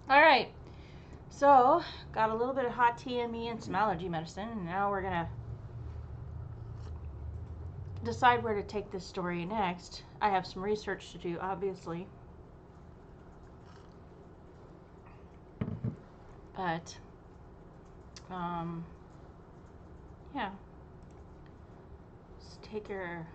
All right. So, got a little bit of hot tea in me and some allergy medicine, and now we're gonna decide where to take this story next. I have some research to do, obviously, but yeah. Let's take her.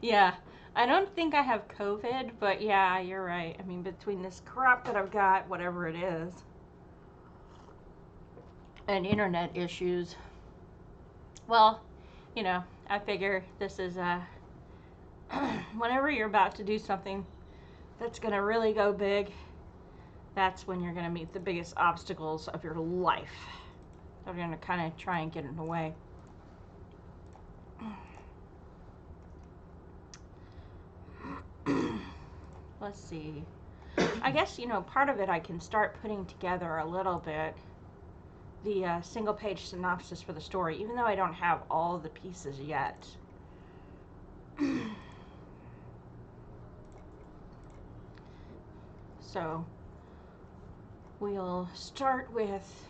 Yeah, I don't think I have COVID, but yeah, you're right. I mean, between this crap that I've got, whatever it is, and internet issues, well, I figure this is whenever you're about to do something that's going to really go big, that's when you're going to meet the biggest obstacles of your life. They're going to kind of try and get in the way. Let's see. I guess, part of it I can start putting together a little bit the single page synopsis for the story, even though I don't have all the pieces yet. So we'll start with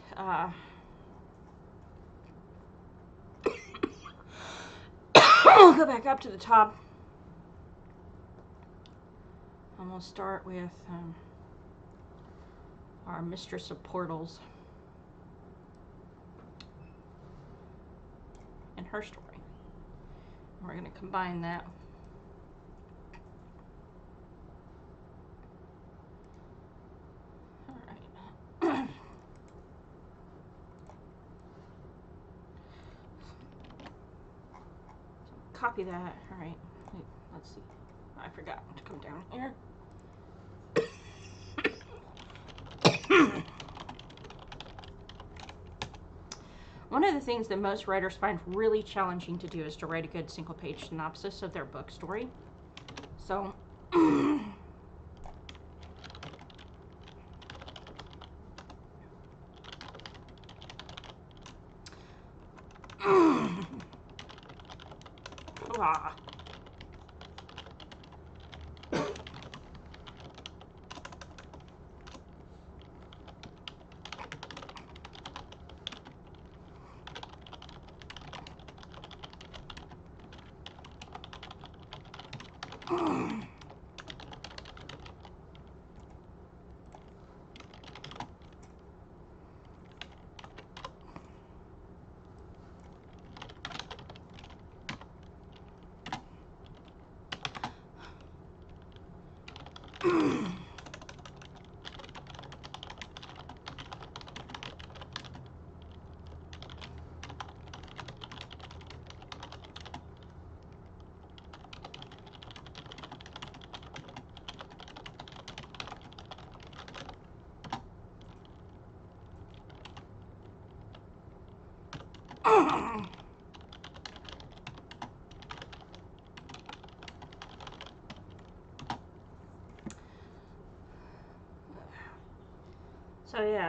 we'll go back up to the top, and we'll start with our Mistress of Portals and her story. We're going to combine that. All right. Copy that. All right. Wait, let's see. I forgot to come down here. One of the things that most writers find really challenging to do is to write a good single page synopsis of their book story. So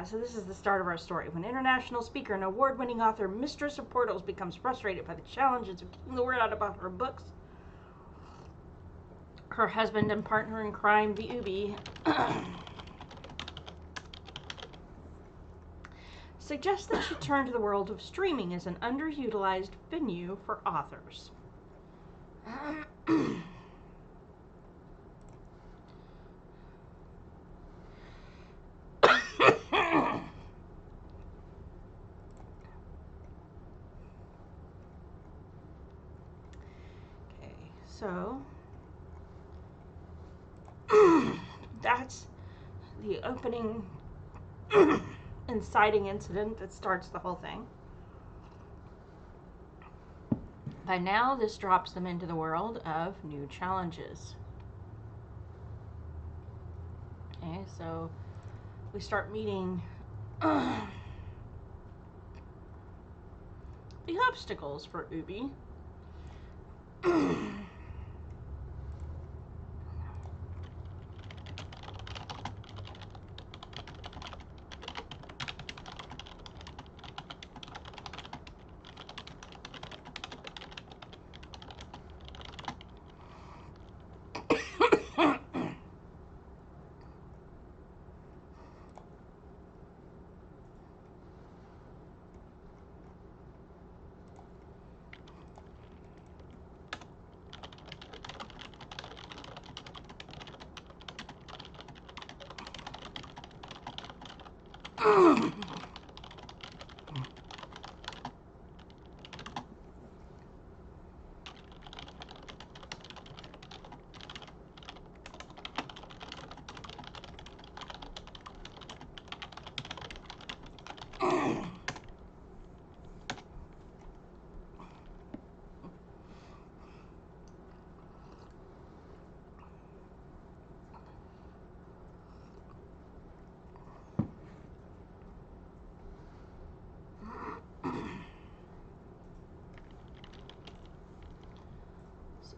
So this is the start of our story. When international speaker and award-winning author Mistress of Portals becomes frustrated by the challenges of getting the word out about her books, her husband and partner in crime, the Ubi, suggests that she turn to the world of streaming as an underutilized venue for authors. So that's the opening inciting incident that starts the whole thing. By now, this drops them into the world of new challenges. Okay, so we start meeting the obstacles for Ubi.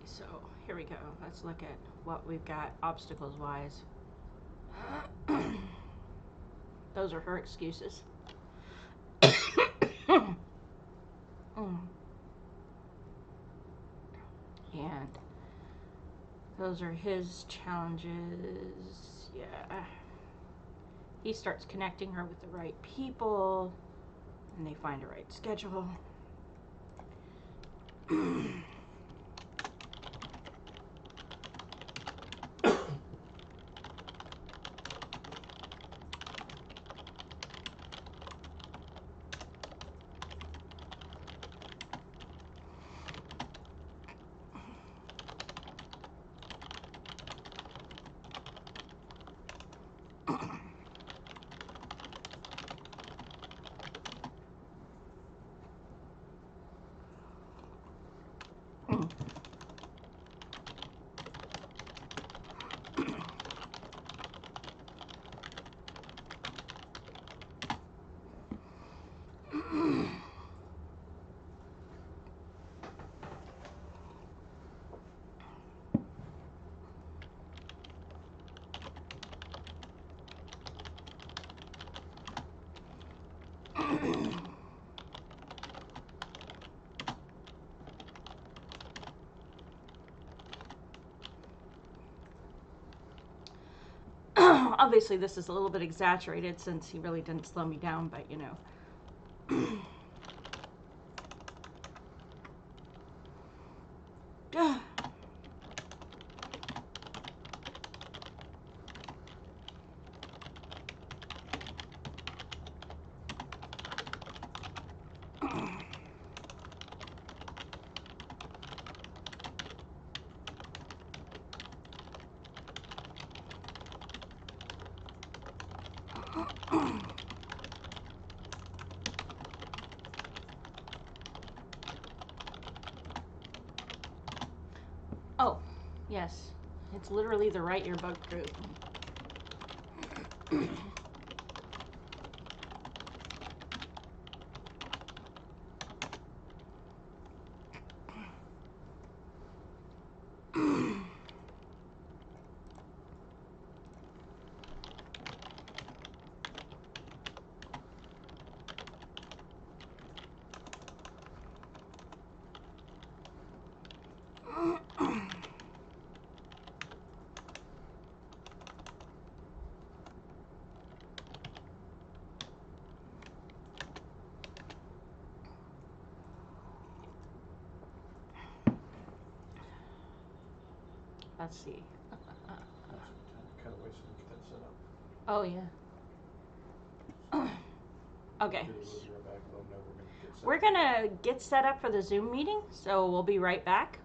So here we go. Let's look at what we've got obstacles wise. Those are her excuses. And those are his challenges. Yeah. He starts connecting her with the right people, and they find a right schedule. Obviously, this is a little bit exaggerated since he really didn't slow me down, but you know. Oh, yes. It's literally the Write Your Book group. Let's see. Kind of wait so we get that set up. Oh, yeah. Okay. We'll be right back and let them know We're going to get set up for the Zoom meeting, so we'll be right back.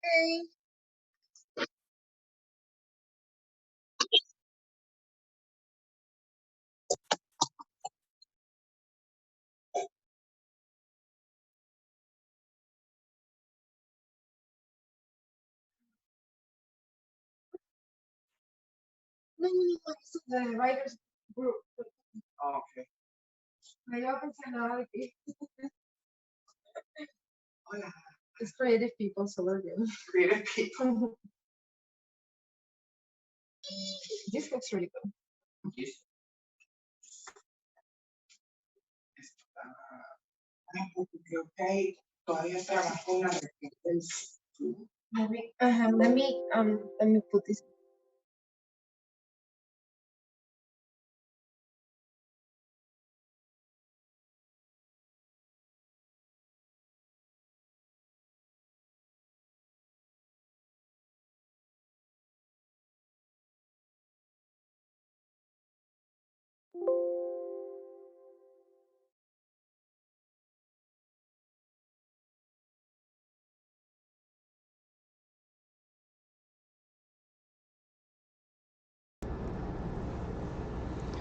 Okay. No, it's the writers group. Oh, okay. Mayor personality. It's creative people, so we're good. Creative people. This looks really good. Yes. Ok, todavía trabajo en la Let me put this.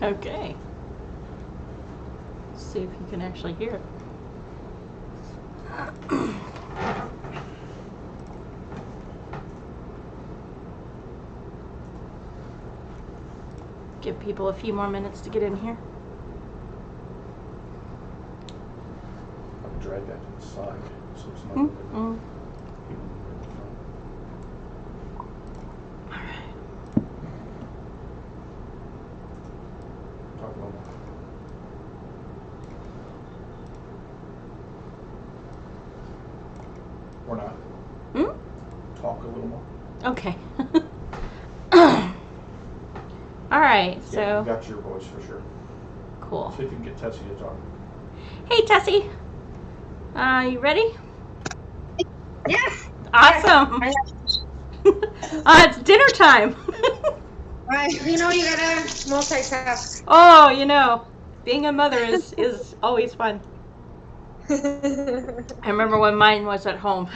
Okay. Let's see if you can actually hear it. Give people a few more minutes to get in here. I'll drag that to the side so it's not Mm-hmm. Talk a little more. Or not. Hmm? Talk a little more. Okay. All right, Yeah, so you got your voice for sure. cool. See if you can get Tessie to talk. Hey, Tessie. You ready? Yes. Awesome. It's dinner time. You know you gotta multitask. Oh, being a mother is always fun. I remember when mine was at home.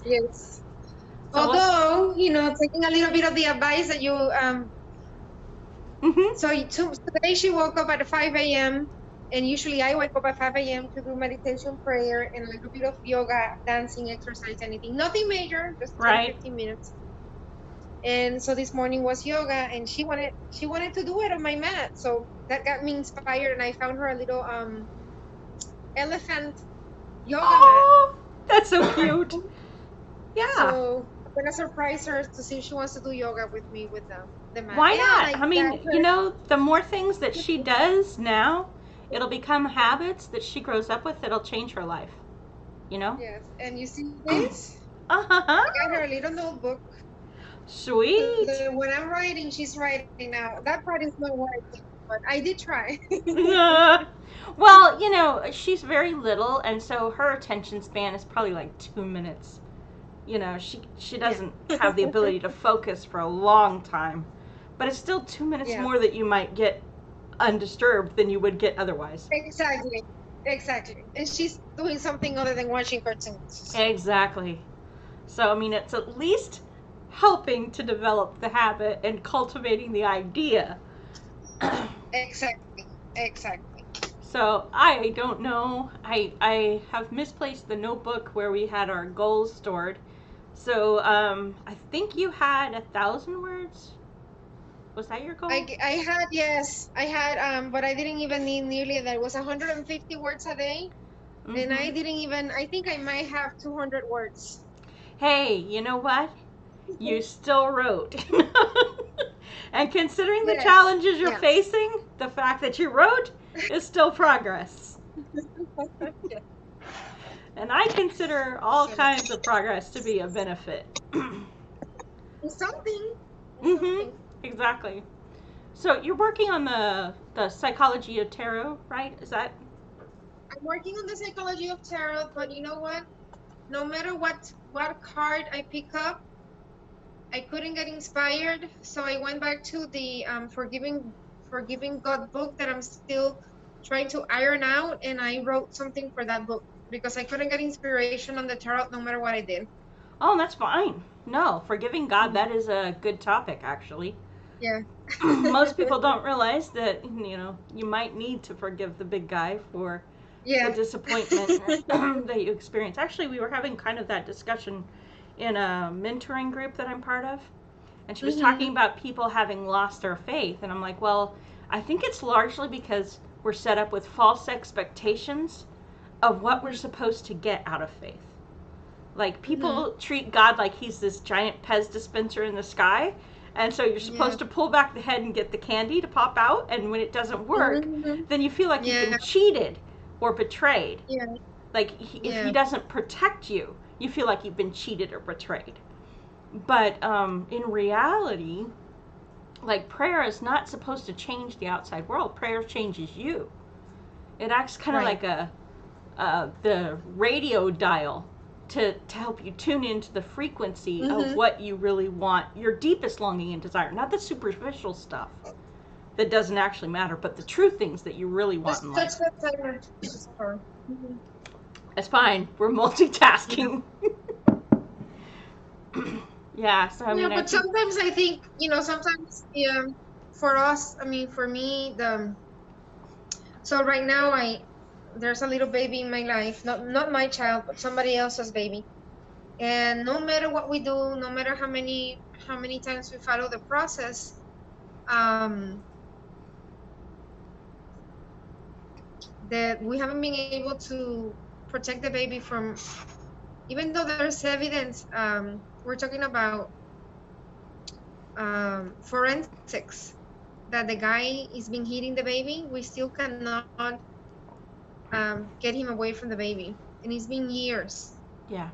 Yes. So Although, taking a little bit of the advice that you today she woke up at 5 a.m. and usually I wake up at 5 a.m. to do meditation, prayer, and a little bit of yoga, dancing, exercise, anything. Nothing major, just 10, right. 15 minutes. And so this morning was yoga, and she wanted to do it on my mat. So that got me inspired, and I found her a little elephant yoga mat. Oh, that's so cute. Yeah. So I'm gonna surprise her to see if she wants to do yoga with me with the mat. Why And not? I I got mean, her. the more things that she does now, it'll become habits that she grows up with that'll change her life. You know? Yes, and you see this? Uh-huh. I got her a little notebook. So Sweet. that when I'm writing, she's writing now. That part is not working, but I did try. Well, she's very little, and so her attention span is probably like 2 minutes. She Yeah. doesn't have the ability to focus for a long time, but it's still 2 minutes Yeah. more that you might get undisturbed than you would get otherwise. Exactly. Exactly. And she's doing something other than watching cartoons. Exactly. So, I mean, it's at least helping to develop the habit and cultivating the idea. Exactly. Exactly. So, I don't know. I have misplaced the notebook where we had our goals stored. So, I think you had 1,000 words. Was that your goal? I had, yes, I had, but I didn't even need nearly that. It was 150 words a day. And I didn't even, I think I might have 200 words. Hey, you know what? You still wrote. And considering the Yes. challenges you're Yes. facing, the fact that you wrote is still progress. Yes. And I consider all kinds of progress to be a benefit. It's something. It's Mm-hmm. something. Exactly. So you're working on the psychology of tarot, right? Is that? I'm working on the psychology of tarot, but you know what? No matter what card I pick up, I couldn't get inspired. So I went back to the Forgiving God book that I'm still trying to iron out, and I wrote something for that book because I couldn't get inspiration on the tarot no matter what I did. Oh, that's fine. No, forgiving God, that is a good topic, actually. Yeah. Most people don't realize that, you might need to forgive the big guy for the Yeah. disappointment that you experience. Actually, we were having kind of that discussion in a mentoring group that I'm part of. And she was talking about people having lost their faith. And I'm like, well, I think it's largely because we're set up with false expectations of what we're supposed to get out of faith. Like, people treat God like he's this giant Pez dispenser in the sky. And so you're supposed to pull back the head and get the candy to pop out. And when it doesn't work, then you feel like you've been cheated or betrayed. Yeah. Like, if he doesn't protect you, you feel like you've been cheated or betrayed. But in reality, like, prayer is not supposed to change the outside world. Prayer changes you. It acts kind of like the radio dial to help you tune into the frequency of what you really want, your deepest longing and desire, not the superficial stuff that doesn't actually matter, but the true things that you really want in life. It's fine. We're multitasking. Yeah, so I mean, but sometimes I think, sometimes for us, I mean, for me, so right now there's a little baby in my life, not my child, but somebody else's baby. And no matter what we do, no matter how many times we follow the process, that we haven't been able to protect the baby from, even though there's evidence, we're talking about forensics, that the guy is been hitting the baby, we still cannot get him away from the baby, and it's been years. Yeah.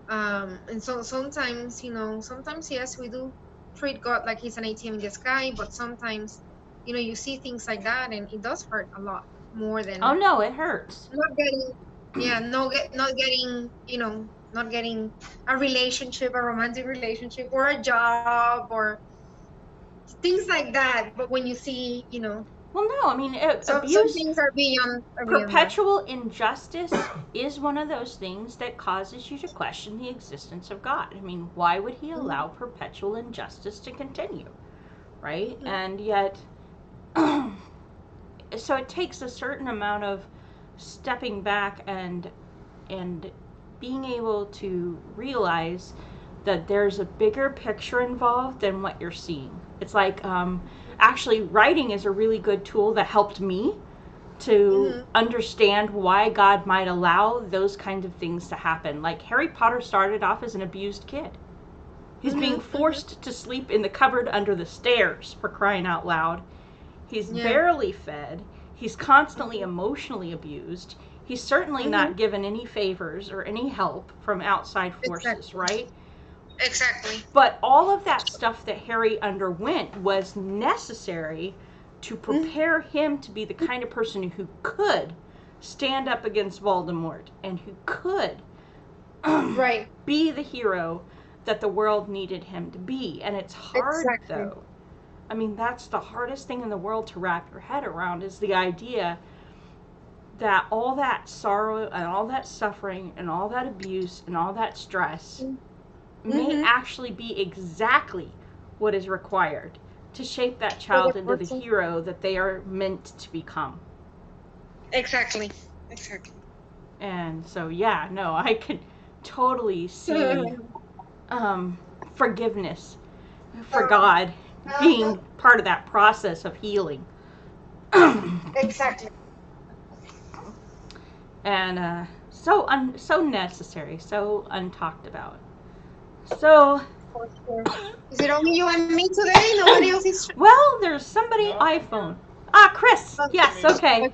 And so sometimes, yes, we do treat God like he's an ATM in the sky, but sometimes, you see things like that, and it does hurt a lot more than. Oh no, it hurts. Not getting a relationship, a romantic relationship, or a job, or things like that. But when you see, Well, no, I mean, some abuse, things are beyond. Perpetual injustice is one of those things that causes you to question the existence of God. I mean, why would he allow perpetual injustice to continue, right? And yet, so it takes a certain amount of stepping back and being able to realize that there's a bigger picture involved than what you're seeing. It's like, actually, writing is a really good tool that helped me to understand why God might allow those kinds of things to happen. Like, Harry Potter started off as an abused kid. He's being forced to sleep in the cupboard under the stairs, for crying out loud. He's barely fed. He's constantly emotionally abused. He's certainly not given any favors or any help from outside forces, right? Exactly. But all of that stuff that Harry underwent was necessary to prepare him to be the kind of person who could stand up against Voldemort and who could be the hero that the world needed him to be. And it's hard, though. I mean, that's the hardest thing in the world to wrap your head around, is the idea that all that sorrow and all that suffering and all that abuse and all that stress may actually be exactly what is required to shape that child into the hero that they are meant to become. Exactly. And so, yeah, no, I can totally see forgiveness for God being part of that process of healing. Exactly. And so necessary, so untalked about. So, is it only you and me today? Nobody else is. Well, there's somebody iPhone. Chris. Yes, okay.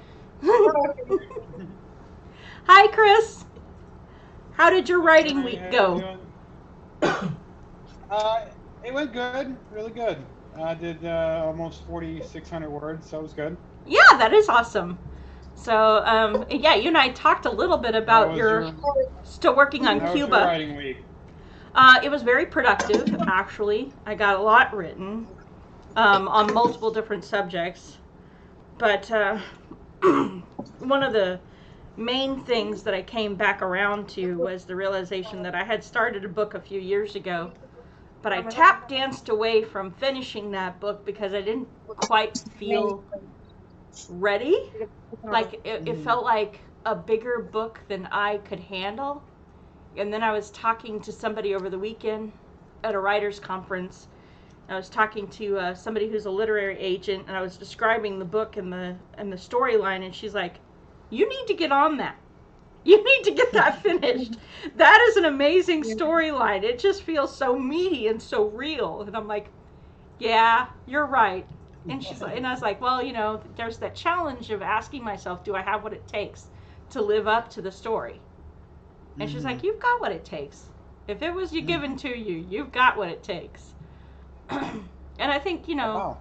Hi, Chris. How did your writing week go? It went good, really good. I did almost 4,600 words, so it was good. Yeah, that is awesome. So, yeah, you and I talked a little bit about your still working on How Cuba. was your writing week? It was very productive, actually. I got a lot written on multiple different subjects. But one of the main things that I came back around to was the realization that I had started a book a few years ago, but I tap danced away from finishing that book because I didn't quite feel ready. Like it felt like a bigger book than I could handle. And then I was talking to somebody over the weekend at a writers conference. I was talking to somebody who's a literary agent, and I was describing the book and the storyline, and she's like, "You need to get on that. You need to get that finished. That is an amazing storyline. It just feels so meaty and so real." And I'm like, "Yeah, you're right." And she's like, and I was like, "Well, you know, there's that challenge of asking myself, do I have what it takes to live up to the story?" And she's like, "You've got what it takes. If it was given to you, you've got what it takes." And I think, you know, Wow.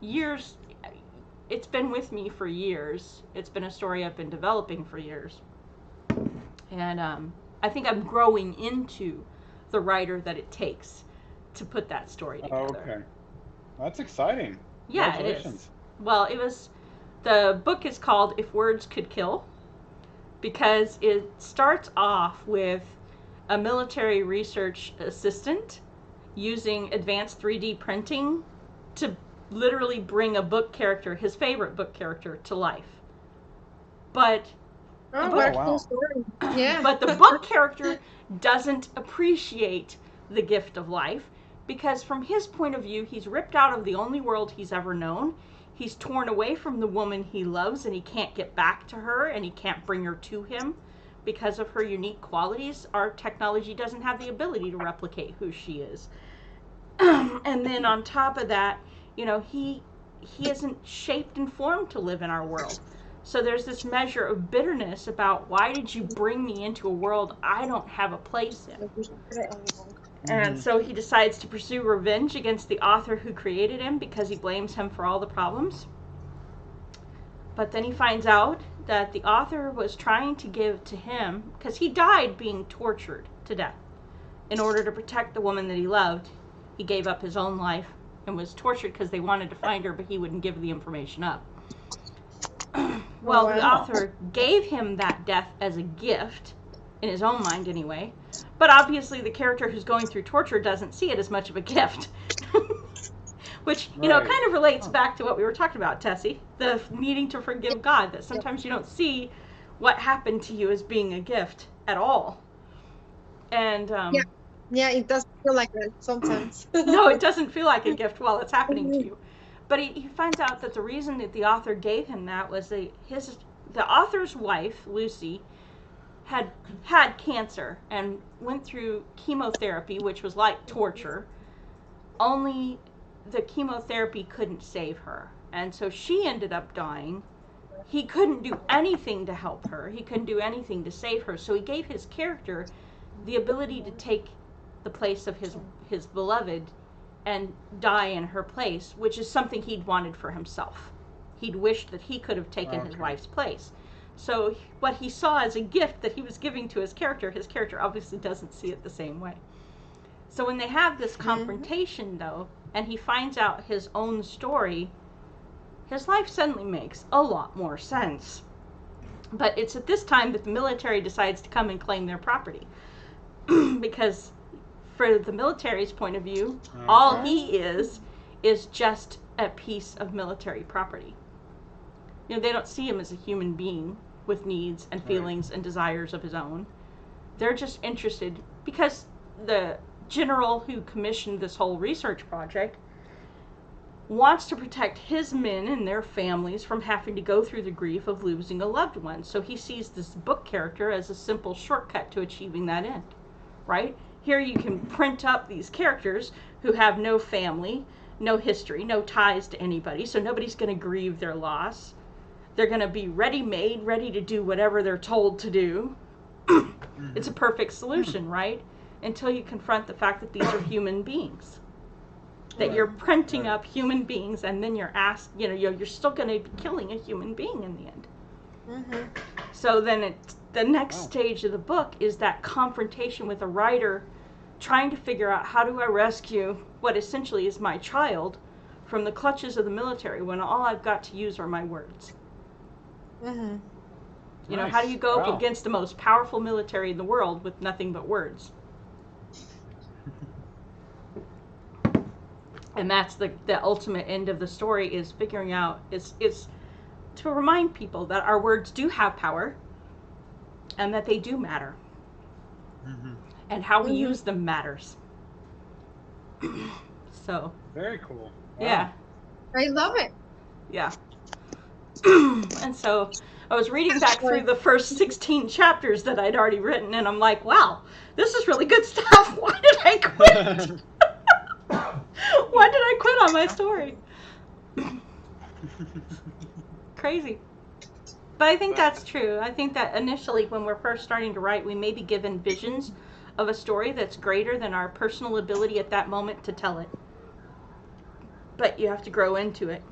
years, it's been with me for years. It's been a story I've been developing for years. And I think I'm growing into the writer that it takes to put that story together. Okay. That's exciting. Yeah, it is. Well, the book is called If Words Could Kill, because it starts off with a military research assistant using advanced 3D printing to literally bring a book character, his favorite book character, to life. But what a cool story. Yeah. but the book character doesn't appreciate the gift of life, because from his point of view, he's ripped out of the only world he's ever known. He's torn away from the woman he loves, and he can't get back to her, and he can't bring her to him because of her unique qualities. Our technology doesn't have the ability to replicate who she is. And then on top of that, you know, he isn't shaped and formed to live in our world. So there's this measure of bitterness about, why did you bring me into a world I don't have a place in? And so he decides to pursue revenge against the author who created him because he blames him for all the problems. But then he finds out that the author was trying to give to him, because he died being tortured to death. In order to protect the woman that he loved, he gave up his own life and was tortured because they wanted to find her, but he wouldn't give the information up. Well, the author gave him that death as a gift, in his own mind anyway, but obviously the character who's going through torture doesn't see it as much of a gift. Which, you know, kind of relates back to what we were talking about, Tessie, the needing to forgive God, that sometimes you don't see what happened to you as being a gift at all. And yeah, it does feel like that sometimes. no, it doesn't feel like a gift while it's happening to you. But he finds out that the reason that the author gave him that was the author's wife, Lucy, had cancer and went through chemotherapy, which was like torture. Only the chemotherapy couldn't save her. And so she ended up dying. He couldn't do anything to help her. He couldn't do anything to save her. So he gave his character the ability to take the place of his beloved and die in her place, which is something he'd wanted for himself. He'd wished that he could have taken his wife's place. So what he saw as a gift that he was giving to his character obviously doesn't see it the same way. So when they have this confrontation, though, and he finds out his own story, his life suddenly makes a lot more sense. But it's at this time that the military decides to come and claim their property. Because for the military's point of view, all he is just a piece of military property. You know, they don't see him as a human being with needs and feelings and desires of his own. They're just interested, because the general who commissioned this whole research project wants to protect his men and their families from having to go through the grief of losing a loved one. So he sees this book character as a simple shortcut to achieving that end, right? Here you can print up these characters who have no family, no history, no ties to anybody, so nobody's going to grieve their loss. They're going to be ready-made, ready to do whatever they're told to do. It's a perfect solution, right? Until you confront the fact that these are human beings. That you're printing up human beings, and then you're asked, you know, you're still going to be killing a human being in the end. So then the next stage of the book is that confrontation with a writer trying to figure out, how do I rescue what essentially is my child from the clutches of the military when all I've got to use are my words. Mm-hmm. You know, how do you Nice. go up Wow. against the most powerful military in the world with nothing but words? And that's the ultimate end of the story, is figuring out, is to remind people that our words do have power and that they do matter. Mhm. And how we Mhm. use them matters. So, Very cool. Wow. yeah. I love it. Yeah. And so I was reading back through the first 16 chapters that I'd already written, and I'm like, wow, this is really good stuff. Why did I quit? Why did I quit on my story? Crazy. But I think that's true. I think that initially, when we're first starting to write, we may be given visions of a story that's greater than our personal ability at that moment to tell it. But you have to grow into it.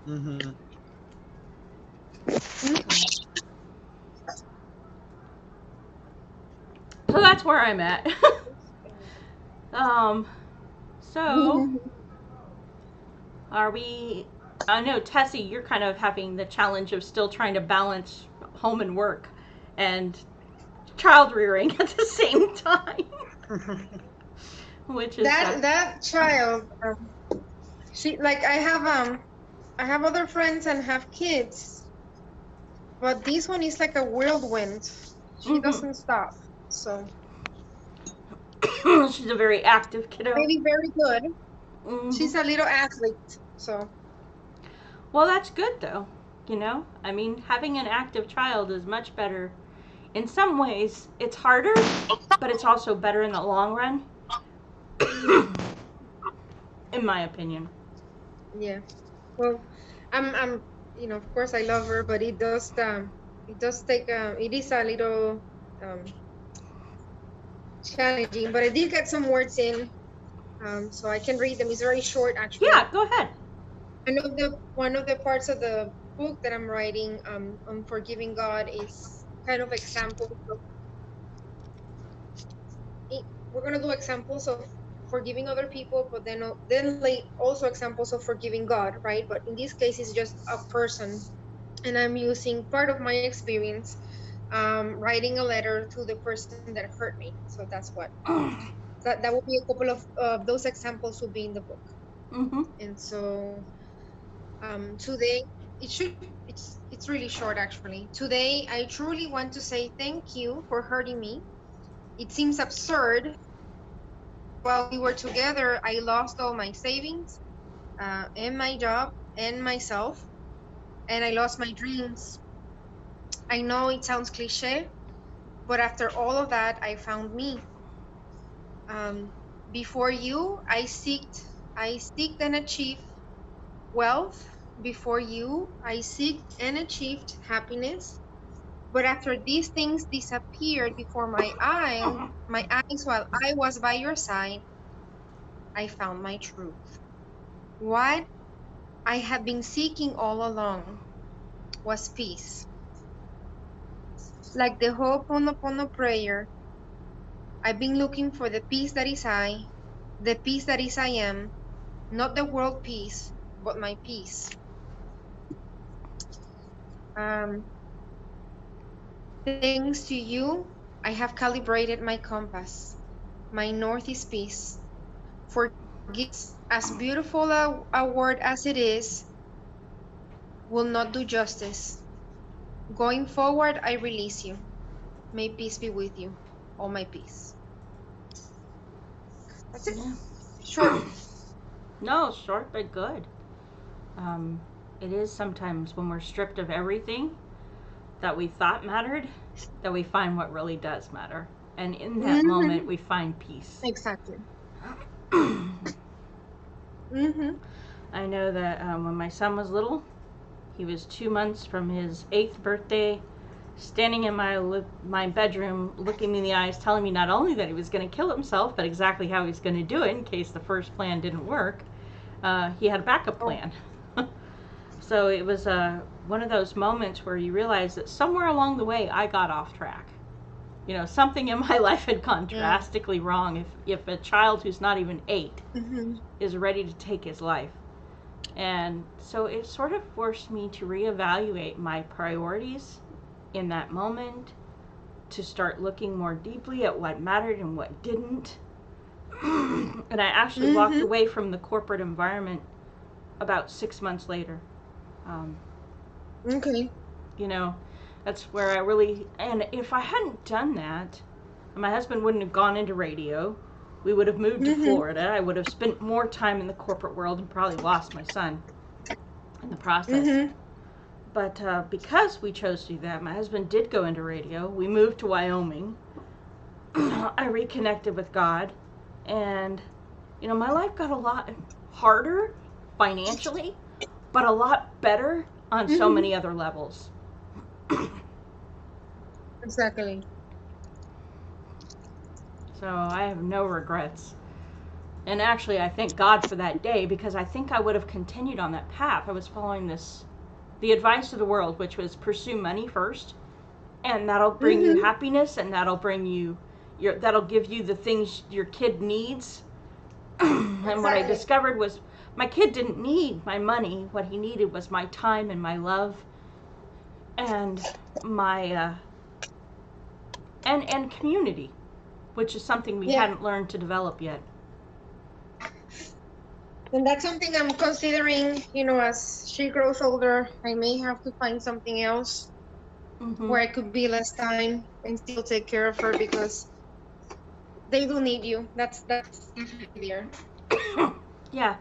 Mhm. So that's where I'm at. um, so are we? I know, Tessie, you're kind of having the challenge of still trying to balance home and work and child rearing at the same time, which is that child, she, like, I have other friends and have kids, but this one is like a whirlwind. She Mhm. doesn't stop. So She's a very active kiddo. maybe very good. Hmm. She's a little athlete. So Well, that's good though. You know, I mean, having an active child is much better. In some ways, it's harder, but it's also better in the long run, in my opinion. yeah. Well, I'm of course I love her, but it does take it is a little um challenging, but I did get some words in, so I can read them. It's very short actually. Yeah, go ahead. One of the parts of the book that I'm writing on forgiving God is kind of examples of we're gonna do examples of forgiving other people, but then like also examples of forgiving God, right? But in this case, it's just a person, and I'm using part of my experience, writing a letter to the person that hurt me. So that's what that will be a couple of those examples will be in the book. Hmm. And so today it's really short actually. Today I truly want to say thank you for hurting me. It seems absurd. While we were together, I lost all my savings, and my job and myself, and I lost my dreams. I know it sounds cliche, but after all of that, I found me. Um, Before you, I seeked and achieved wealth. Before you, I seeked and achieved happiness. But after these things disappeared before my eyes while I was by your side, I found my truth. What I had been seeking all along was peace. Like the Ho'oponopono prayer, I've been looking for the peace that is the peace that is I am, not the world peace, but my peace. Um, Thanks to you, I have calibrated my compass. My north is peace. Forgiveness, as beautiful a word as it is, will not do justice. Going forward, I release you. May peace be with you. All my peace. That's it. Yeah. Short. No, short but good. Um, it is sometimes when we're stripped of everything that we thought mattered that we find what really does matter. And in that Mm-hmm. moment, we find peace. Exactly. I Mm-hmm. know that when my son was little, he was 2 months from his 8th birthday, standing in my bedroom, looking me in the eyes, telling me not only that he was going to kill himself, but exactly how he was going to do it in case the first plan didn't work. He had a backup Oh. plan. So it was one of those moments where you realize that somewhere along the way I got off track. You know, something in my life had gone Mm. drastically wrong if a child who's not even 8 Mm-hmm. is ready to take his life. And so it sort of forced me to reevaluate my priorities in that moment, to start looking more deeply at what mattered and what didn't. And I actually walked away from the corporate environment about 6 months later. Um, Okay. you know, that's where I really, and if I hadn't done that, my husband wouldn't have gone into radio. We would have moved to Florida. I would have spent more time in the corporate world and probably lost my son in the process. But because we chose to do that, my husband did go into radio. We moved to Wyoming. I reconnected with God. And, my life got a lot harder financially, but a lot better on so many other levels. Exactly. So I have no regrets. And actually, I thank God for that day, because I think I would have continued on that path. I was following the advice of the world, which was pursue money first, and that'll bring you happiness, and that'll bring you that'll give you the things your kid needs. And what I discovered was my kid didn't need my money. What he needed was my time and my love, and my and community, which is something we hadn't learned to develop yet. And that's something I'm considering, as she grows older, I may have to find something else where I could be less time and still take care of her, because they do need you. That's definitely there. Yeah.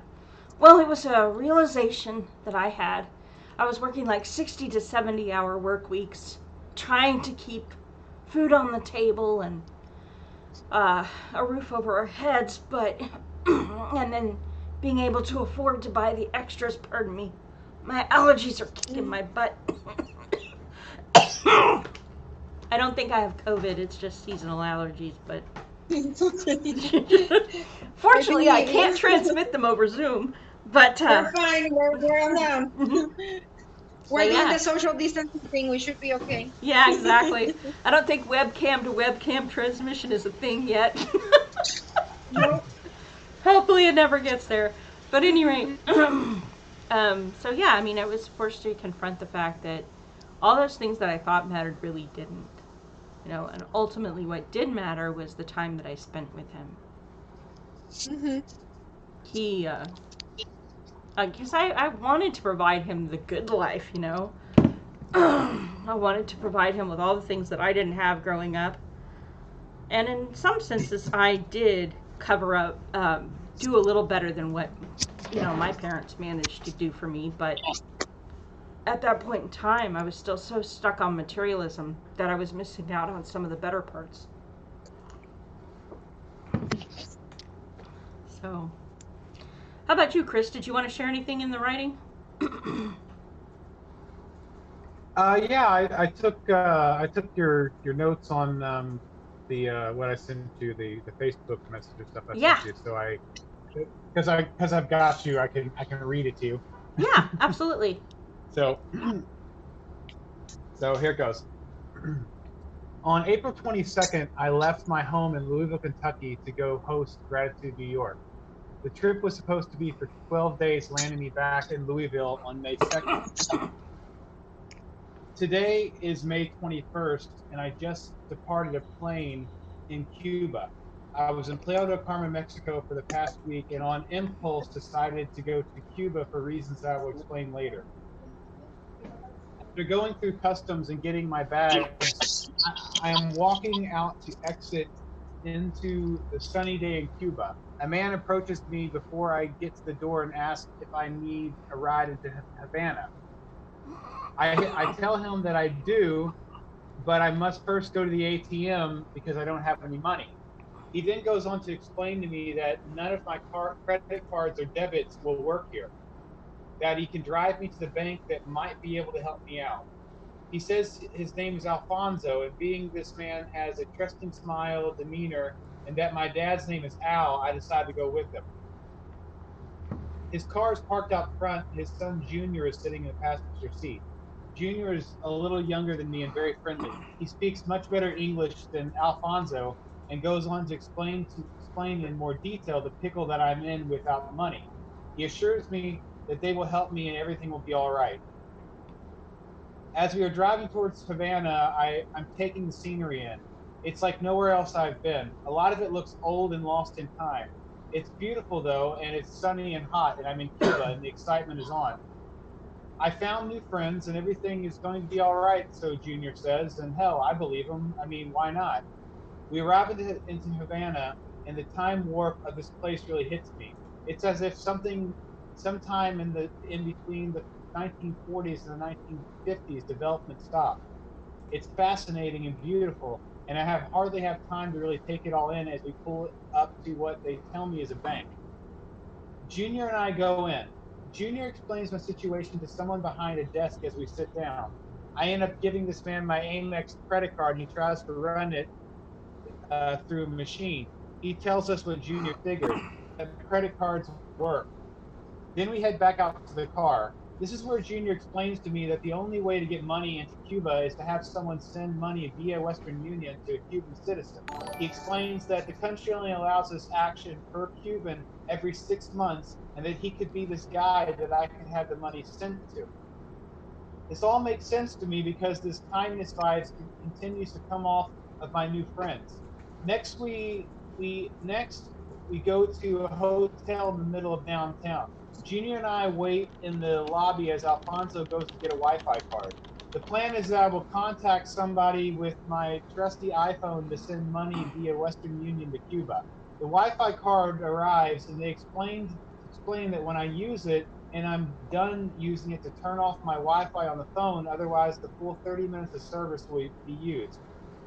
Well, it was a realization that I had. I was working like 60 to 70 hour work weeks, trying to keep food on the table and a roof over our heads, but and then being able to afford to buy the extras. Pardon me, my allergies are kicking my butt. I don't think I have COVID. It's just seasonal allergies, but fortunately, I can't transmit them over Zoom. But we're fine. We're on down. We're doing the social distancing thing. We should be okay. Yeah, exactly. I don't think webcam to webcam transmission is a thing yet. No. Hopefully, it never gets there. But at any rate, so yeah, I was forced to confront the fact that all those things that I thought mattered really didn't. And ultimately, what did matter was the time that I spent with him. He, because I wanted to provide him the good life, I wanted to provide him with all the things that I didn't have growing up. And in some senses, I did cover up, do a little better than what, my parents managed to do for me. But at that point in time, I was still so stuck on materialism that I was missing out on some of the better parts. So, how about you, Chris? Did you want to share anything in the writing? Yeah, I took your notes on the what I sent you, the Facebook Messenger stuff I sent you. So because I've got you, I can read it to you. Yeah, absolutely. So here it goes. On April 22nd, I left my home in Louisville, Kentucky to go host Gratitude New York. The trip was supposed to be for 12 days, landing me back in Louisville on May 2nd. Today is May 21st, and I just departed a plane in Cuba. I was in Playa del Carmen, Mexico for the past week, and on impulse decided to go to Cuba for reasons that I will explain later. After going through customs and getting my bags, I am walking out to exit into the sunny day in Cuba. A man approaches me before I get to the door and asks if I need a ride into Havana. I tell him that I do, but I must first go to the ATM because I don't have any money. He then goes on to explain to me that none of my credit cards or debits will work here, that he can drive me to the bank that might be able to help me out. He says his name is Alfonso, and being this man has a trusting smile, demeanor, and that my dad's name is Al, I decide to go with him. His car is parked out front, and his son Junior is sitting in the passenger seat. Junior is a little younger than me and very friendly. He speaks much better English than Alfonso and goes on to explain in more detail the pickle that I'm in without money. He assures me that they will help me and everything will be all right. As we are driving towards Havana, I'm taking the scenery in. It's like nowhere else I've been. A lot of it looks old and lost in time. It's beautiful though, and it's sunny and hot, and I'm in Cuba, and the excitement is on. I found new friends, and everything is going to be all right, so Junior says, and hell, I believe him. I mean, why not? We arrive into Havana, and the time warp of this place really hits me. It's as if sometime in between the 1940s and the 1950s, development stopped. It's fascinating and beautiful, and I hardly have time to really take it all in as we pull up to what they tell me is a bank. Junior and I go in. Junior explains my situation to someone behind a desk as we sit down. I end up giving this man my Amex credit card, and he tries to run it through a machine. He tells us what Junior figured, that credit cards work. Then we head back out to the car. This is where Junior explains to me that the only way to get money into Cuba is to have someone send money via Western Union to a Cuban citizen. He explains that the country only allows this action per Cuban every 6 months, and that he could be this guy that I could have the money sent to. This all makes sense to me because this kindness vibes continues to come off of my new friends. Next, we go to a hotel in the middle of downtown. Junior and I wait in the lobby as Alfonso goes to get a Wi-Fi card. The plan is that I will contact somebody with my trusty iPhone to send money via Western Union to Cuba. The Wi-Fi card arrives, and they explain that when I use it and I'm done using it, to turn off my Wi-Fi on the phone, otherwise the full 30 minutes of service will be used.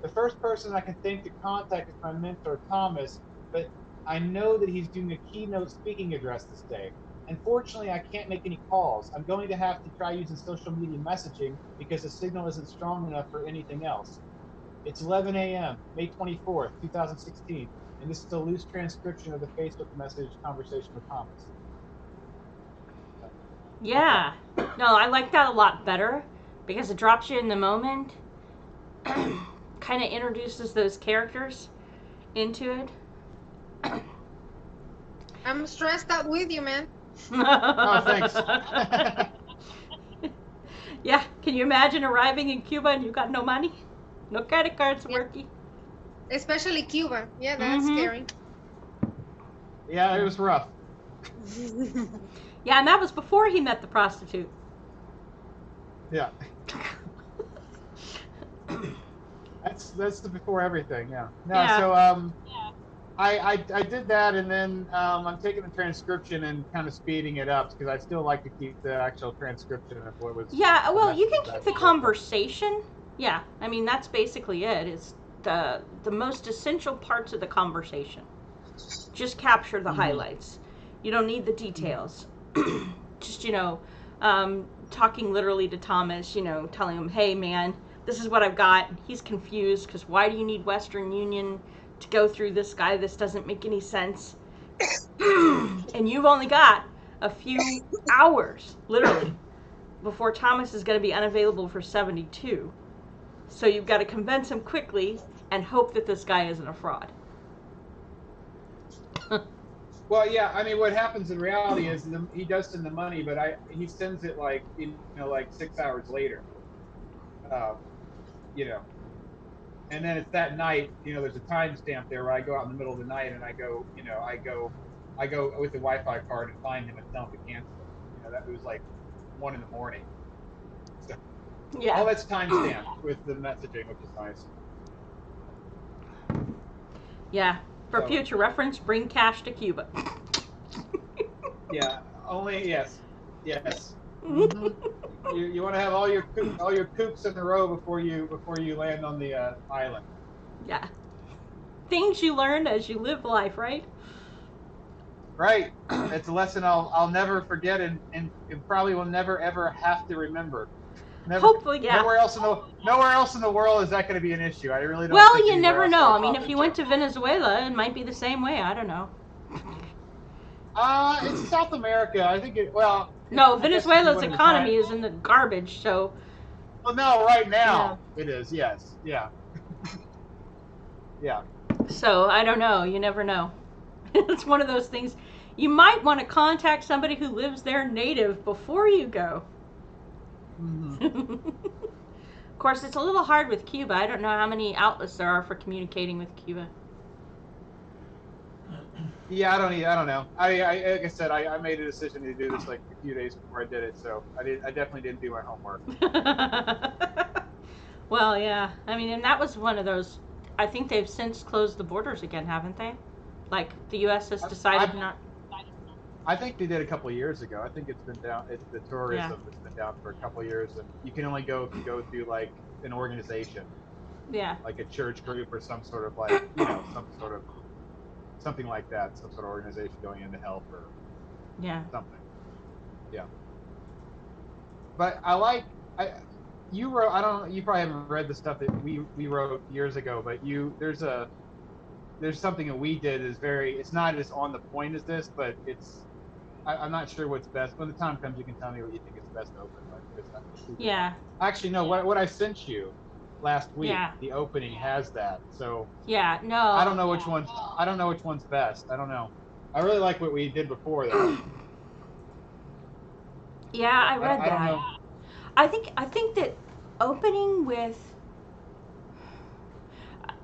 The first person I can think to contact is my mentor, Thomas, but I know that he's doing a keynote speaking address this day. Unfortunately, I can't make any calls. I'm going to have to try using social media messaging because the signal isn't strong enough for anything else. It's 11 a.m., May 24th, 2016, and this is a loose transcription of the Facebook message conversation with Thomas. Yeah. No, I like that a lot better because it drops you in the moment, kind of introduces those characters into it. I'm stressed out with you, man. Oh, thanks. Yeah, can you imagine arriving in Cuba and you got no money? No credit cards working. Especially Cuba. Yeah, that's scary. Yeah, it was rough. Yeah, and that was before he met the prostitute. Yeah. That's the before everything, yeah. No, Yeah. so I did that, and then I'm taking the transcription and kind of speeding it up because I still like to keep the actual transcription of what was. Yeah, well, you can keep the conversation. Yeah, I mean that's basically it. It's the most essential parts of the conversation. Just capture the highlights. You don't need the details. Just talking literally to Thomas. Telling him, hey man, this is what I've got. He's confused because why do you need Western Union to go through this guy? This doesn't make any sense. And you've only got a few hours, literally, before Thomas is going to be unavailable for 72. So you've got to convince him quickly and hope that this guy isn't a fraud. Well, yeah, I mean, what happens in reality is he does send the money, but he sends it like 6 hours later. And then it's that night. There's a timestamp there where I go out in the middle of the night and I go with the Wi-Fi card and find him and tell him to cancel it. That was like 1 a.m. So Yeah. all that's timestamped with the messaging, which is nice. Yeah. For future reference, bring cash to Cuba. Yeah. Yes. Mm-hmm. You want to have all your coops in a row before you land on the island. Yeah. Things you learn as you live life, right? Right. It's a lesson I'll never forget and probably will never ever have to remember. Hopefully, yeah. Nowhere else in the world is that going to be an issue. I really don't. Well, think you never else know. I mean, if you went to Venezuela, it might be the same way. I don't know. It's South America. I think No, Venezuela's economy is in the garbage. So. Well, no, right now it is. Yes. Yeah. Yeah. So I don't know. You never know. It's one of those things. You might want to contact somebody who lives there native before you go. Mm-hmm. Of course, it's a little hard with Cuba. I don't know how many outlets there are for communicating with Cuba. Yeah, I don't know. I like I said, I made a decision to do this like a few days before I did it, so I definitely didn't do my homework. Well, yeah. I mean, and that was one of those. I think they've since closed the borders again, haven't they? Like the U.S. has decided not. I think they did a couple of years ago. I think it's been down. It's the Yeah. tourism has been down for a couple of years, and you can only go if you go through like an organization, Yeah. like a church group or some sort of like some sort of something like that, some sort of organization going in to help or Yeah. something. Yeah. But I you wrote. I don't. You probably haven't read the stuff that we wrote years ago, but there's something that we did is very. It's not as on the point as this, but I'm not sure what's best. When the time comes, you can tell me what you think is best to open with. Yeah. Actually, no. What I sent you last week, Yeah. the opening has that. So Yeah. No. I don't know which one's. I don't know which one's best. I don't know. I really like what we did before, though. Yeah, I read I don't that. know. I think that opening with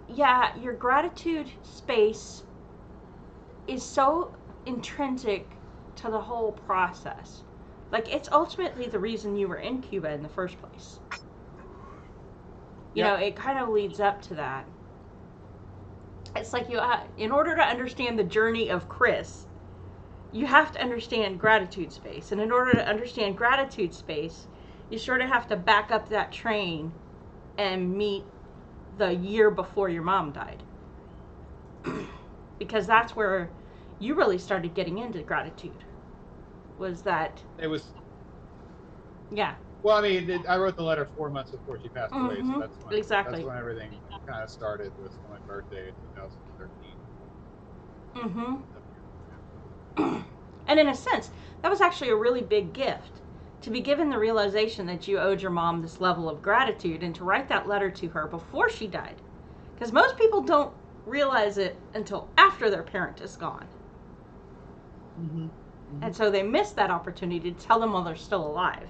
yeah, your gratitude space is so intrinsic to the whole process. Like it's ultimately the reason you were in Cuba in the first place. You know, it kind of leads up to that. It's like in order to understand the journey of Chris, you have to understand gratitude space. And in order to understand gratitude space, you sort of have to back up that train and meet the year before your mom died. Because that's where you really started getting into gratitude. Was that. It was. Yeah. Well, I mean, I wrote the letter 4 months before she passed away, so Exactly. that's when everything kind of started. Was my birthday in 2013. And in a sense, that was actually a really big gift to be given the realization that you owed your mom this level of gratitude and to write that letter to her before she died. Because most people don't realize it until after their parent is gone. Mm-hmm. Mm-hmm. And so they miss that opportunity to tell them while they're still alive.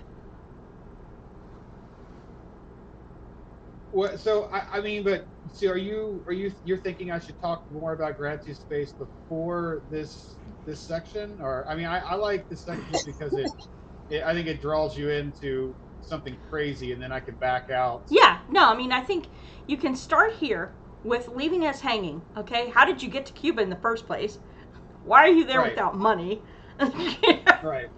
Well, so I mean, but so you're thinking I should talk more about gratitude space before this section, or I mean, I like this section because I think it draws you into something crazy, and then I can back out. Yeah, no, I mean, I think you can start here with leaving us hanging. Okay, how did you get to Cuba in the first place? Why are you there without money? Right.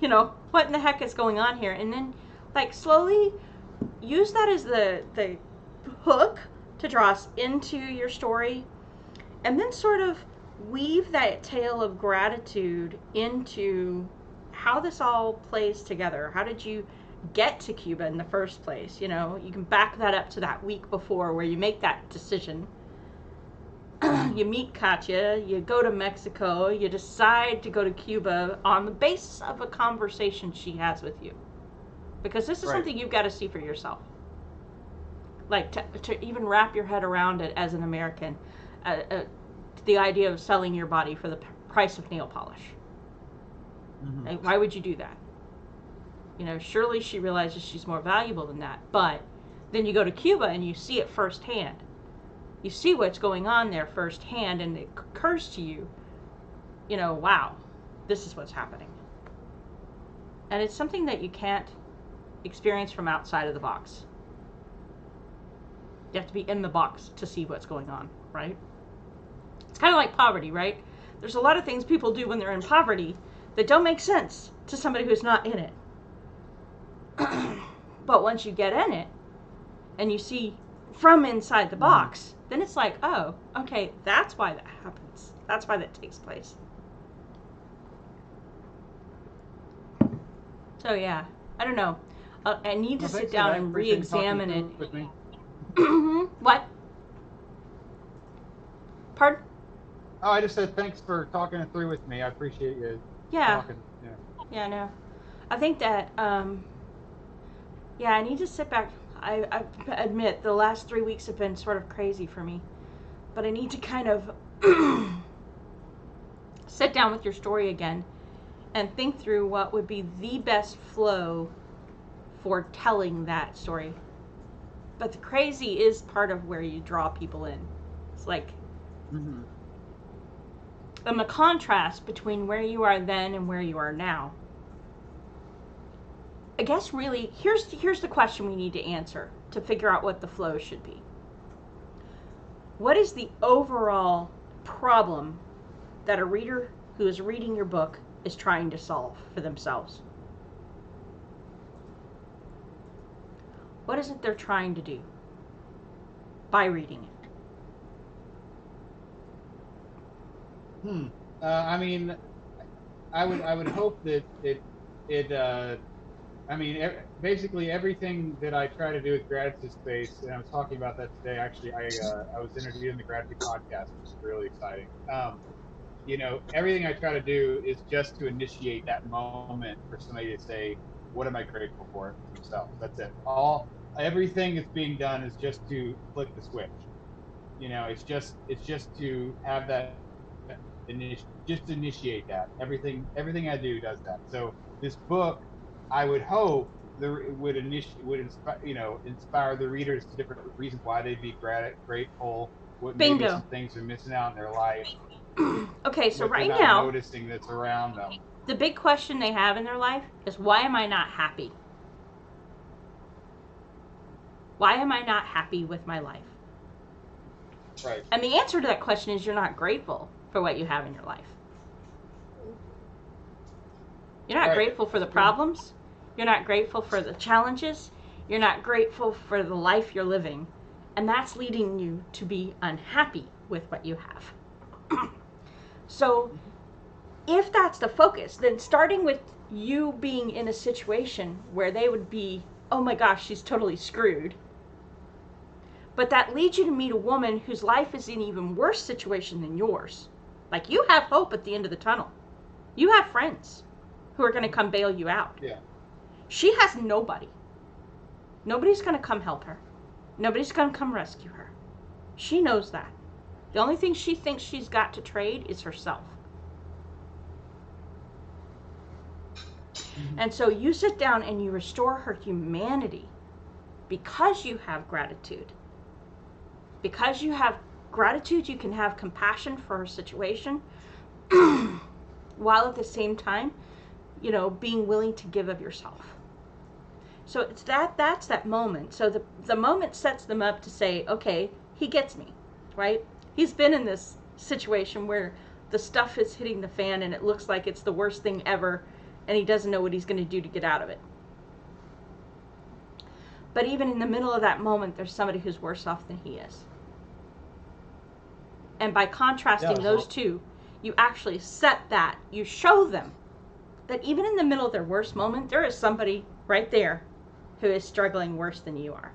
You know, what in the heck is going on here? And then, like, slowly use that as the hook to draw us into your story, and then sort of weave that tale of gratitude into how this all plays together. How did you get to Cuba in the first place? You know, you can back that up to that week before where you make that decision. You meet Katya, you go to Mexico, you decide to go to Cuba on the basis of a conversation she has with you. Because this is something you've got to see for yourself. Like, to even wrap your head around it as an American, the idea of selling your body for the price of nail polish. Mm-hmm. Like, why would you do that? You know, surely she realizes she's more valuable than that. But then you go to Cuba and you see it firsthand. You see what's going on there firsthand, and it occurs to you, you know, wow, this is what's happening. And it's something that you can't experience from outside of the box. You have to be in the box to see what's going on, right? It's kind of like poverty, right? There's a lot of things people do when they're in poverty that don't make sense to somebody who's not in it. But once you get in it and you see from inside the box, then it's like, oh, okay, that's why that happens. That's why that takes place. So yeah, I don't know. I need to sit down and re-examine it. With me. What? Pardon? Oh, I just said thanks for talking it through with me. I appreciate you. Yeah. Talking. Yeah. Yeah, no. I think that, yeah, I need to sit back. I admit the last 3 weeks have been sort of crazy for me. But I need to kind of sit down with your story again and think through what would be the best flow for telling that story. But the crazy is part of where you draw people in. It's like, Mm-hmm. and the contrast between where you are then and where you are now. I guess really, here's the question we need to answer to figure out what the flow should be. What is the overall problem that a reader who is reading your book is trying to solve for themselves? What is it they're trying to do by reading it? I mean, I would hope that basically everything that I try to do with Gratitude Space, and I was talking about that today. Actually, I was interviewed in the Gratitude podcast, which is really exciting. Everything I try to do is just to initiate that moment for somebody to say, "What am I grateful for?" themselves. That's it. Everything that's being done is just to flick the switch. It's just to have that just initiate that. Everything I do does that. So this book, I would hope would inspire the readers to different reasons why they'd be grateful. What maybe Bingo. some things they're missing out in their life. Okay, so what right they're not now, noticing that's around them. the big question they have in their life is, why am I not happy? Why am I not happy with my life? Right. And the answer to that question is, you're not grateful for what you have in your life. You're not grateful for the problems. You're not grateful for the challenges. You're not grateful for the life you're living. And that's leading you to be unhappy with what you have. So if that's the focus, then starting with you being in a situation where they would be, oh my gosh, she's totally screwed. But that leads you to meet a woman whose life is in an even worse situation than yours. Like, you have hope at the end of the tunnel. You have friends who are going to come bail you out. Yeah. She has nobody. Nobody's going to come help her. Nobody's going to come rescue her. She knows that. The only thing she thinks she's got to trade is herself. Mm-hmm. And so you sit down and you restore her humanity because you have gratitude. Because you have gratitude, you can have compassion for her situation while at the same time, being willing to give of yourself. So it's that's that moment. So the moment sets them up to say, okay, he gets me, right? He's been in this situation where the stuff is hitting the fan and it looks like it's the worst thing ever, and he doesn't know what he's going to do to get out of it. But even in the middle of that moment, there's somebody who's worse off than he is. And by contrasting those two, you actually you show them that even in the middle of their worst moment, there is somebody right there who is struggling worse than you are.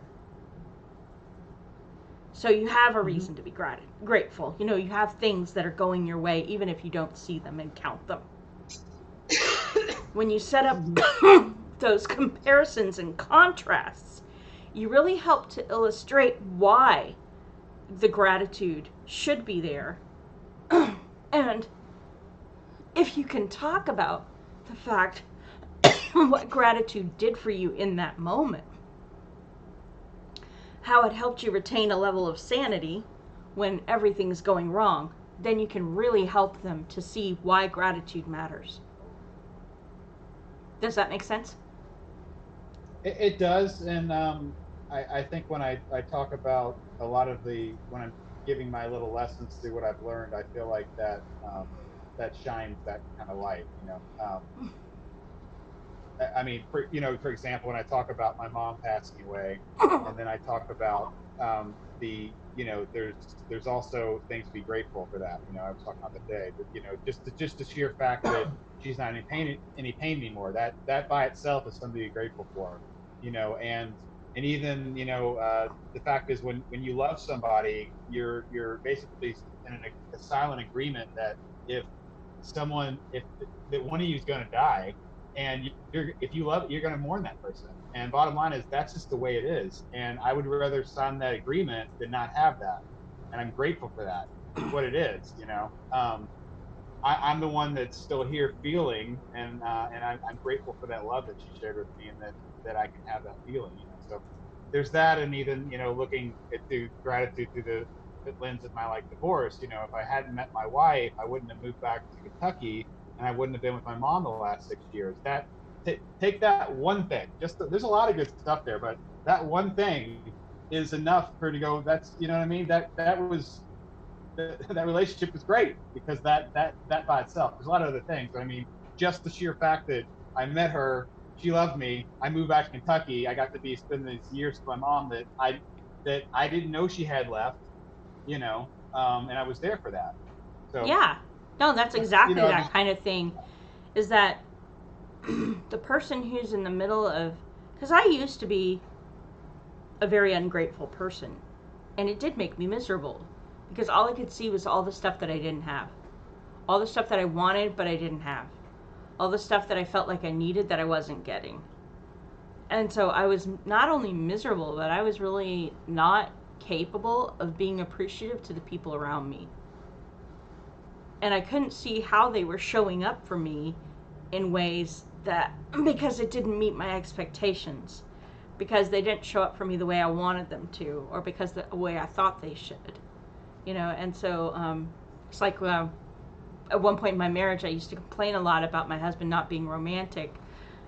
So you have a reason to be grateful. You have things that are going your way, even if you don't see them and count them. When you set up those comparisons and contrasts, you really help to illustrate why the gratitude should be there. And if you can talk about the fact what gratitude did for you in that moment, how it helped you retain a level of sanity when everything's going wrong, then you can really help them to see why gratitude matters. Does that make sense? It does, and I think when I talk about a lot of when I'm giving my little lessons through what I've learned, I feel like that shines that kind of light. For example, when I talk about my mom passing away, and then I talk about there's also things to be grateful for that. I was talking about the day, but just the sheer fact that she's not in pain anymore. That by itself is something to be grateful for. And even the fact is when you love somebody, you're basically in a silent agreement that if that one of you is going to die, and if you love it, you're going to mourn that person. And bottom line is that's just the way it is. And I would rather sign that agreement than not have that. And I'm grateful for that. It's what it is. I'm the one that's still here feeling, and I'm grateful for that love that she shared with me, and that I can have that feeling, you know. So there's that, and even, you know, looking at the gratitude through the lens of my like divorce. You know, if I hadn't met my wife, I wouldn't have moved back to Kentucky, and I wouldn't have been with my mom the last 6 years. That take that one thing. There's a lot of good stuff there, but that one thing is enough for her to go. That's, you know what I mean. That relationship was great because that by itself. There's a lot of other things. I mean, just the sheer fact that I met her, she loved me. I moved back to Kentucky. I got to spend these years with my mom that I didn't know she had left, you know, and I was there for that. So Yeah. No, that's you exactly know, that just kind of thing. Is that the person who's in the middle of, because I used to be a very ungrateful person, and it did make me miserable because all I could see was all the stuff that I didn't have, all the stuff that I wanted but I didn't have, all the stuff that I felt like I needed that I wasn't getting. And so I was not only miserable, but I was really not capable of being appreciative to the people around me. And I couldn't see how they were showing up for me in ways that, because it didn't meet my expectations, because they didn't show up for me the way I wanted them to, or because the way I thought they should, you know. And so it's like at one point in my marriage, I used to complain a lot about my husband not being romantic,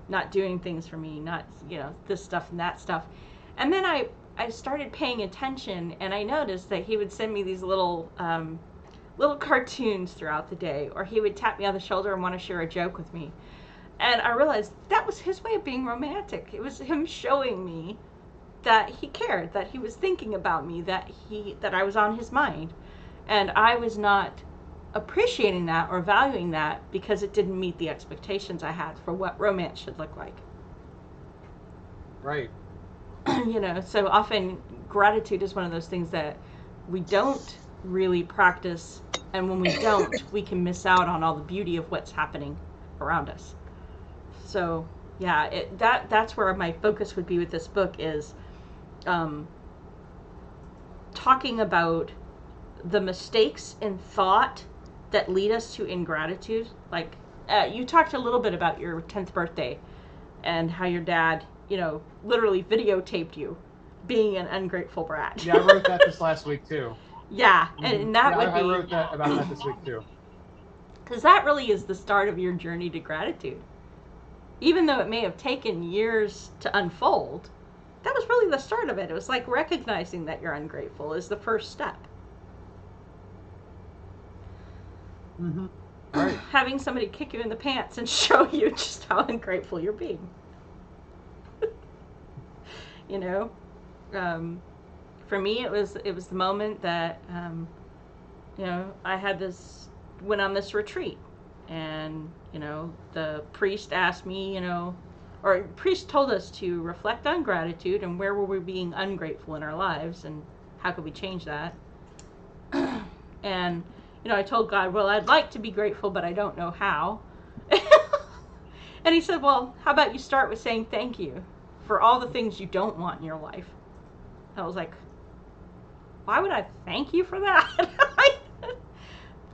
not doing things for me, not, you know, this stuff and that stuff. And then I started paying attention, and I noticed that he would send me these little cartoons throughout the day, or he would tap me on the shoulder and want to share a joke with me. And I realized that was his way of being romantic. It was him showing me that he cared, that he was thinking about me, that I was on his mind. And I was not appreciating that or valuing that because it didn't meet the expectations I had for what romance should look like. right. You know, so often gratitude is one of those things that we don't really practice, and when we don't, we can miss out on all the beauty of what's happening around us. So yeah, that's where my focus would be with this book, is talking about the mistakes in thought that lead us to ingratitude. Like you talked a little bit about your 10th birthday and how your dad, you know, literally videotaped you being an ungrateful brat. Yeah, I wrote that this last week too. Yeah, Mm-hmm. and that Yeah, would I be, wrote about that this week too. because that really is the start of your journey to gratitude. Even though it may have taken years to unfold, that was really the start of it. It was like recognizing that you're ungrateful is the first step. Mm-hmm. Right. Having somebody kick you in the pants and show you just how ungrateful you're being. You know, for me, it was the moment that you know, I went on this retreat, and you know, the priest asked me, you know, or priest told us to reflect on gratitude and where were we being ungrateful in our lives and how could we change that. And you know, I told God, well, I'd like to be grateful, but I don't know how. And he said, well, how about you start with saying thank you for all the things you don't want in your life. I was like, why would I thank you for that?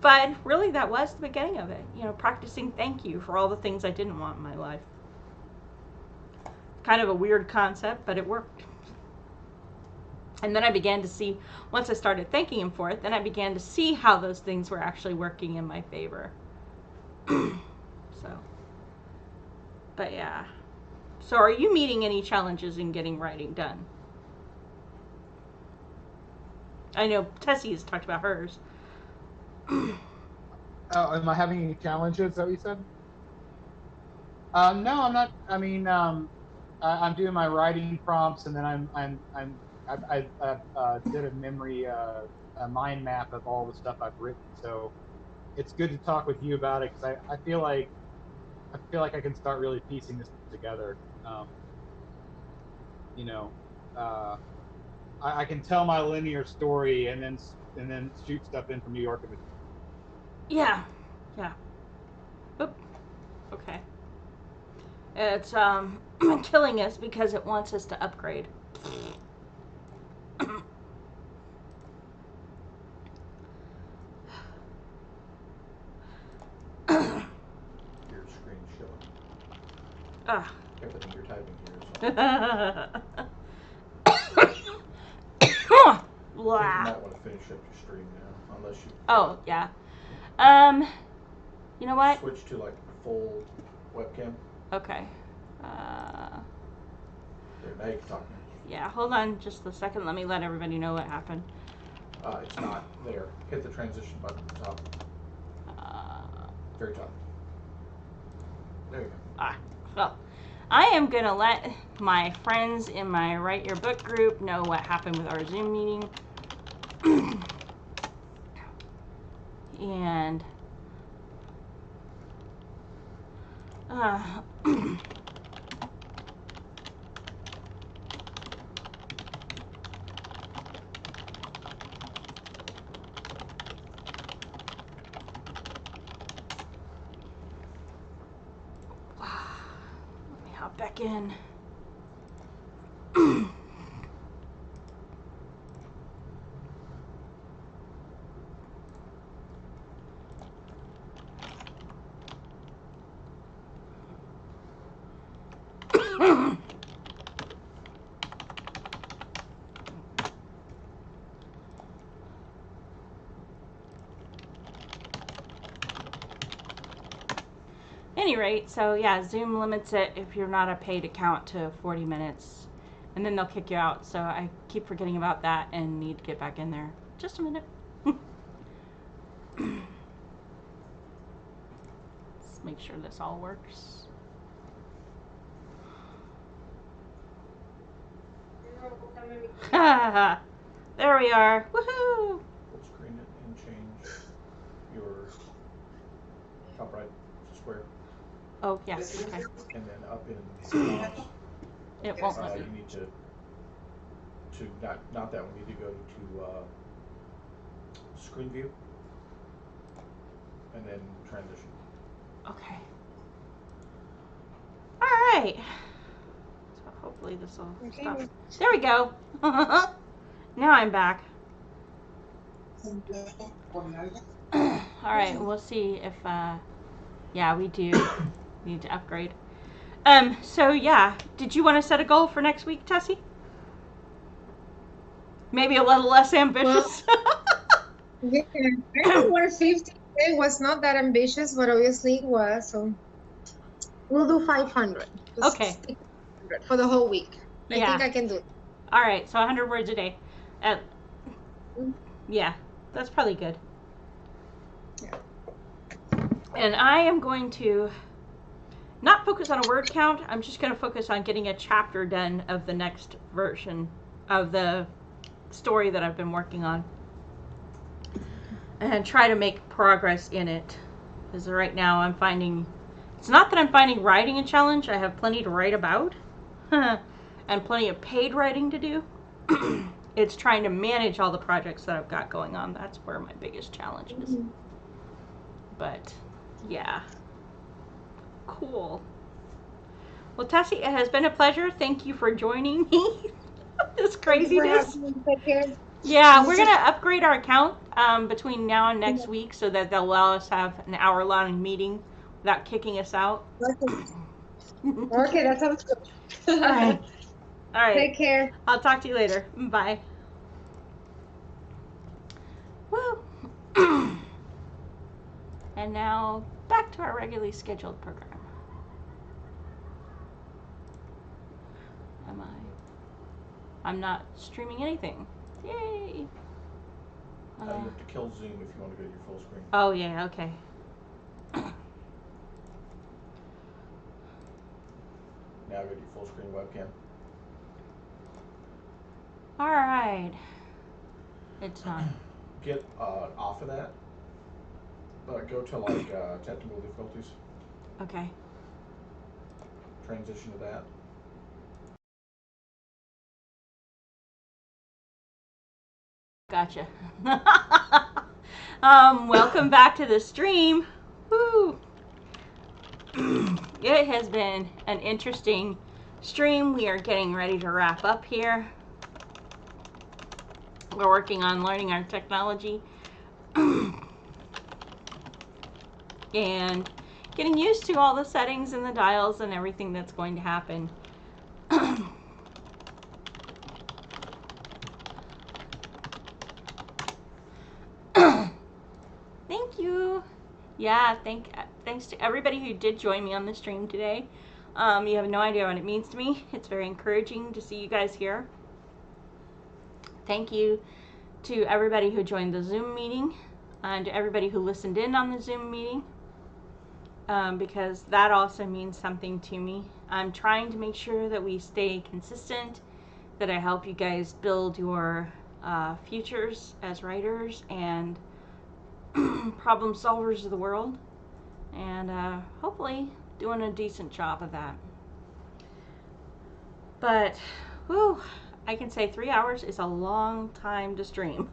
But really, that was the beginning of it. You know, practicing thank you for all the things I didn't want in my life. Kind of a weird concept, but it worked. And then I began to see, once I started thanking him for it, then I began to see how those things were actually working in my favor. So, but yeah. So are you meeting any challenges in getting writing done? I know Tessie has talked about hers. Am I having any challenges? Is that what you said? No, I'm not. I mean, I'm doing my writing prompts, and then I did a memory, a mind map of all the stuff I've written. So it's good to talk with you about it because I feel like I can start really piecing this together. You know, uh, I can tell my linear story and then shoot stuff in from New York. Yeah. Yeah. Oop. Okay. It's killing us because it wants us to upgrade. everything you're typing here. So. You Blah. might want to finish up your stream now, unless you. Oh, yeah. You know what? Switch to like a full webcam. Okay. There, now you can talk. Yeah, hold on just a second. Let me let everybody know what happened. It's not there. Hit the transition button at the top. Very top. There you go. Well, I am going to let my friends in my Write Your Book group know what happened with our Zoom meeting. And let me hop back in. Any rate, so yeah, Zoom limits it if you're not a paid account to 40 minutes, and then they'll kick you out. So I keep forgetting about that and need to get back in there. Just a minute. Let's make sure this all works. There we are. Woohoo! Full screen it and change your top right square. Oh, yes. Okay. And then up in synopsis, It won't let me. you need to not that one. You need to go to screen view and then transition. Okay. All right. So hopefully this will stop. There we go. Now I'm back. All right. We'll see if. Yeah, we do need to upgrade. So yeah, did you want to set a goal for next week, Tessie? Maybe a little less ambitious. Yeah, I think 150 was not that ambitious, but obviously it was. So we'll do 500. Just Okay. stick to 500 for the whole week. I Yeah. think I can do it. All right, so 100 words a day. Yeah, that's probably good. Yeah. And I am going to not focus on a word count. I'm just going to focus on getting a chapter done of the next version of the story that I've been working on. And try to make progress in it. Because right now I'm finding... It's not that I'm finding writing a challenge. I have plenty to write about. And plenty of paid writing to do. It's trying to manage all the projects that I've got going on. That's where my biggest challenge is. But, yeah. Cool. Well, Tessie, it has been a pleasure. Thank you for joining me. This craziness. Yeah, we're going to upgrade our account between now and next week so that they'll allow us to have an hour-long meeting without kicking us out. Okay, that sounds good. All right. All right. Take care. I'll talk to you later. Bye. Woo. And now back to our regularly scheduled program. Am I? I'm not streaming anything. Yay. You have to kill Zoom if you want to go to your full screen. Oh yeah. Okay. Now go to your full screen webcam. All right. It's not. Get off of that. Go to like technical difficulties. Okay. Transition to that. Gotcha. Welcome back to the stream. Woo. It has been an interesting stream. We are getting ready to wrap up here. We're working on learning our technology and getting used to all the settings and the dials and everything that's going to happen. Thank you. Yeah, thanks to everybody who did join me on the stream today. You have no idea what it means to me. It's very encouraging to see you guys here. Thank you to everybody who joined the Zoom meeting and to everybody who listened in on the Zoom meeting, because that also means something to me. I'm trying to make sure that we stay consistent, that I help you guys build your futures as writers and problem solvers of the world, and hopefully doing a decent job of that. But whew, I can say 3 hours is a long time to stream.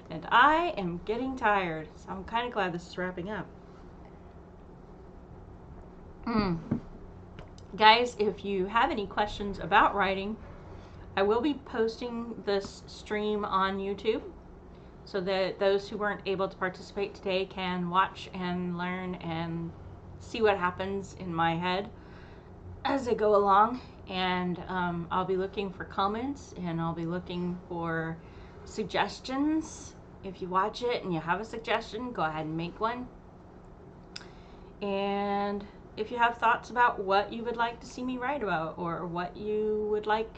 And I am getting tired, so I'm kind of glad this is wrapping up. Guys, if you have any questions about writing, I will be posting this stream on YouTube so that those who weren't able to participate today can watch and learn and see what happens in my head as I go along. And I'll be looking for comments, and I'll be looking for suggestions. If you watch it and you have a suggestion, go ahead and make one. And if you have thoughts about what you would like to see me write about or what you would like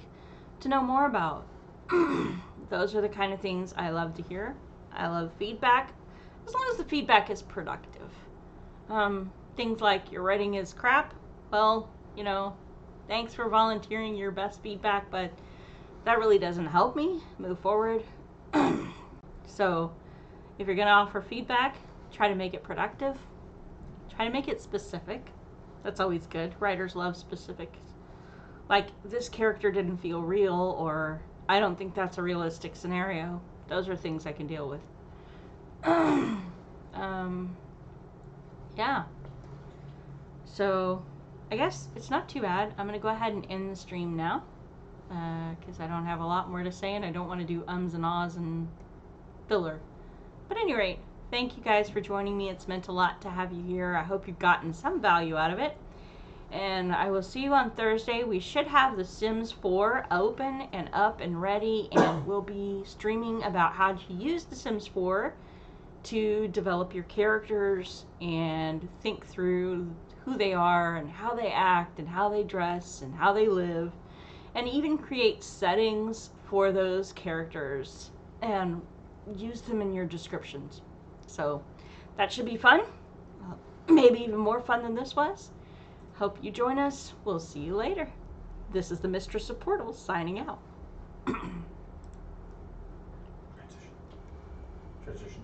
to know more about, those are the kind of things I love to hear. I love feedback, as long as the feedback is productive. Things like your writing is crap, well, you know, thanks for volunteering your best feedback, but that really doesn't help me move forward. So if you're going to offer feedback, try to make it productive. Try to make it specific. That's always good. Writers love specifics. Like, this character didn't feel real, or I don't think that's a realistic scenario. Those are things I can deal with. Yeah. So I guess it's not too bad. I'm going to go ahead and end the stream now, because I don't have a lot more to say, and I don't want to do ums and ahs and filler. But at any rate, thank you guys for joining me. It's meant a lot to have you here. I hope you've gotten some value out of it. And I will see you on Thursday. We should have The Sims 4 open and up and ready, and we'll be streaming about how to use The Sims 4 to develop your characters and think through who they are and how they act and how they dress and how they live, and even create settings for those characters and use them in your descriptions. So that should be fun. Maybe even more fun than this was. Hope you join us. We'll see you later. This is the Mistress of Portals signing out. Transition.